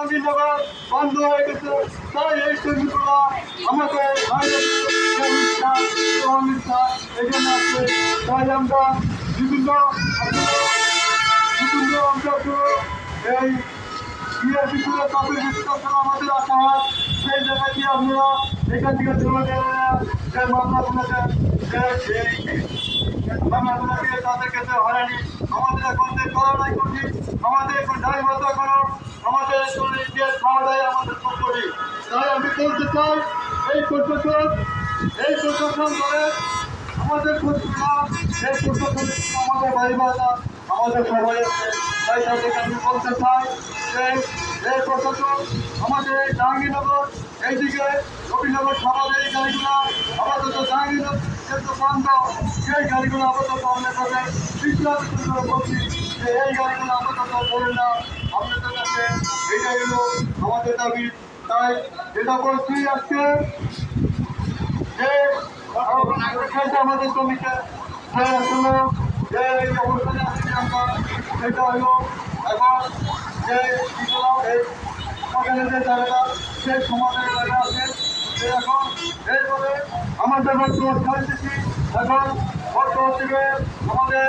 জাহাঙ্গীরনগর বন্ধ হয়ে গেছে। তাই এই শ্রমিকরা আমাকে এখানে আছে। তাই আমরা বিভিন্ন এই বিয়ের ভিতরে তাদের বিশ্লেষণ আমাদের আসা হয়। সেই জায়গায় দিয়ে আপনারা এখান থেকে চলে গেলেন যে মামলাগুলোকে মামলাগুলোকে তাদেরকে হয়রানি আমাদের এখন যে করোনায় করছি আমাদের এখন দায়বদ্ধ করো আমাদের এখন ইন্ডিয়ার খাওয়া দায় আমাদের করি। তাই আমি বলতে চাই এই প্রশাসন ধরে আমাদের এই প্রশাসন আমাদের ভাই ভাইরা আমাদের সবাই আছে। তাই তাদেরকে আমি বলতে চাই যে এই প্রশাসন আমাদের এই জাহাঙ্গীরনগর এইদিকে রবীন্দ্রনগর সমাজের এই গাড়িগুলো আপাতত জাহাঙ্গীরনগর যেহেতু বন্ধ সেই গাড়িগুলো আপাতত আমাদের কাছে বিশ্বরাজ করে বলছি যে এই গাড়িগুলো আপাতত বলেন না আপনাদের কাছে এইটাই হলো আমাদের দাবি। তাই যেটা বলছি আজকে যে আমাদের শ্রমিকের যে অবস্থানে আসছি আমরা সেটা হলো এখন যে সকালে যে জায়গাটা সেই সমাজের জায়গা আছে এখন এইভাবে আমাদের বর্তমান পরিস্থিতি এখন বর্তমান থেকে আমাদের